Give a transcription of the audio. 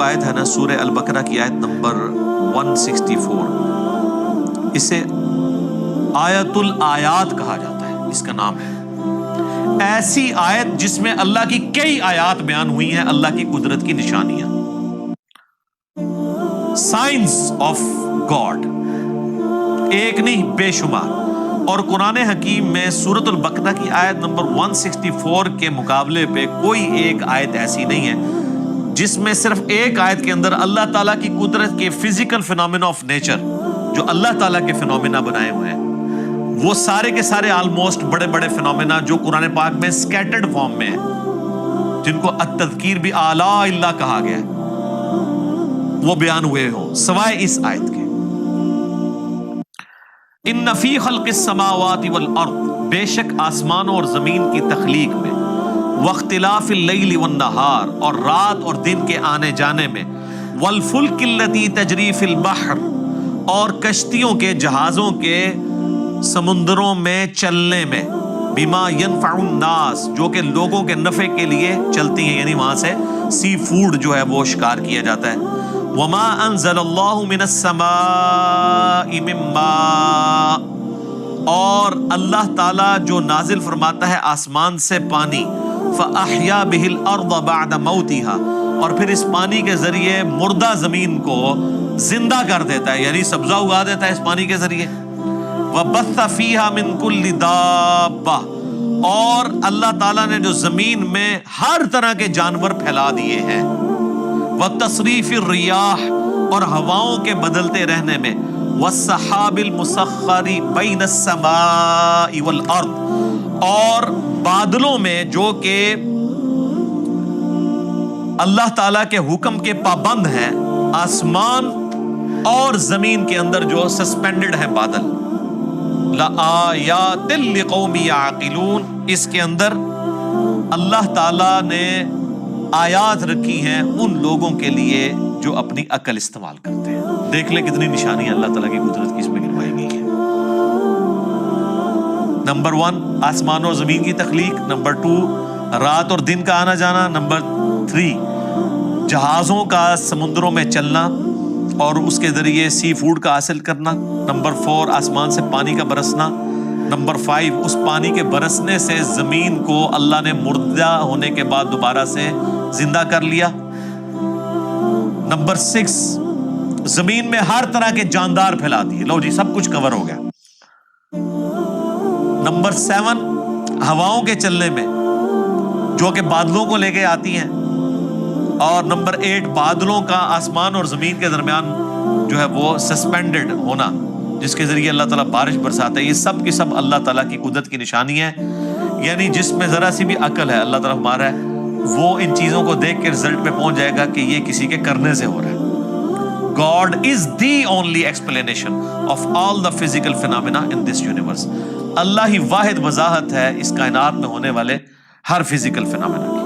جو آیت ہے نا سورہ البقرہ کی آیت نمبر 164، اسے آیت الآیات کہا جاتا ہے، اس کا نام ہے۔ ایسی آیت جس میں اللہ کی کئی آیات بیان ہوئی ہیں، اللہ کی قدرت کی نشانیاں، سائنس آف گاڈ، ایک نہیں بے شمار۔ اور قرآن حکیم میں سورۃ البقرہ کی آیت نمبر 164 کے مقابلے پہ کوئی ایک آیت ایسی نہیں ہے جس میں صرف ایک آیت کے اندر اللہ تعالیٰ کی قدرت کے فزیکل فینومینا آف نیچر، جو اللہ تعالیٰ کے فینومینا بنائے ہوئے ہیں، وہ سارے کے سارے آلموسٹ بڑے بڑے فینومینا جو قرآن پاک میں سکیٹرڈ فارم میں ہیں، جن کو التذکیر بھی اعلیٰ اللہ کہا گیا ہے، وہ بیان ہوئے ہوں سوائے اس آیت کے۔ ان فی خلق السماوات والارض، بے شک آسمانوں اور زمین کی تخلیق میں، واختلاف اللیل والنہار، اور رات اور دن کے آنے جانے میں، والفلک التی تجری فی البحر، اور کشتیوں کے جہازوں کے سمندروں میں چلنے میں، بما ينفع الناس، جو کہ لوگوں کے نفع کے لیے چلتی ہیں، یعنی وہاں سے سی فوڈ جو ہے وہ شکار کیا جاتا ہے۔ وما انزل اللہ من السماء من ماء، اور اللہ تعالیٰ جو نازل فرماتا ہے آسمان سے پانی، فاحیا به الارض بعد موتها، اور پھر اس پانی کے ذریعے مردہ زمین کو زندہ کر دیتا ہے، یعنی سبزہ اگا دیتا ہے اس پانی کے ذریعے۔ وَبَثَّ فِيهَا مِن كُلِّ دَابَّةٍ، اور اللہ تعالیٰ نے جو زمین میں ہر طرح کے جانور پھیلا دیے ہیں۔ وَتَصْرِيفِ الرِّيَاحِ، اور ہواؤں کے بدلتے رہنے میں۔ وَالسَّحَابِ الْمُسَخَّرِ بَيْنَ السَّمَاءِ وَالْأَرْضِ، اور بادلوں میں جو کہ اللہ تعالیٰ کے حکم کے پابند ہیں، آسمان اور زمین کے اندر جو سسپینڈڈ ہیں بادل۔ لَآيَاتٍ لِقَوْمٍ يَعْقِلُونَ، اس کے اندر اللہ تعالیٰ نے آیات رکھی ہیں ان لوگوں کے لیے جو اپنی عقل استعمال کرتے ہیں۔ دیکھ لیں کتنی نشانیاں اللہ تعالیٰ کی قدرت کی اس میں گنوائی گئی ہیں۔ نمبر 1 آسمان اور زمین کی تخلیق، نمبر 2 رات اور دن کا آنا جانا، نمبر 3 جہازوں کا سمندروں میں چلنا اور اس کے ذریعے سی فوڈ کا حاصل کرنا، نمبر 4 آسمان سے پانی کا برسنا، نمبر 5 اس پانی کے برسنے سے زمین کو اللہ نے مردہ ہونے کے بعد دوبارہ سے زندہ کر لیا، نمبر 6 زمین میں ہر طرح کے جاندار پھیلا دیے، لو جی سب کچھ کور ہو گیا، نمبر 7 ہواؤں کے چلنے میں جو کہ بادلوں کو لے کے آتی ہیں، اور نمبر 8 بادلوں کا آسمان اور زمین کے درمیان جو ہے وہ سسپینڈڈ ہونا، جس کے ذریعے اللہ تعالیٰ بارش برساتا ہے۔ یہ سب کی سب اللہ تعالیٰ کی قدرت کی نشانی ہے، یعنی جس میں ذرا سی بھی عقل ہے اللہ تعالیٰ ہمارا ہے، وہ ان چیزوں کو دیکھ کے رزلٹ پہ پہنچ جائے گا کہ یہ کسی کے کرنے سے ہو رہا ہے۔ God is the only explanation of all the physical phenomena in this universe۔ اللہ ہی واحد وضاحت ہے اس کائنات میں ہونے والے ہر فزیکل فینومینا کی۔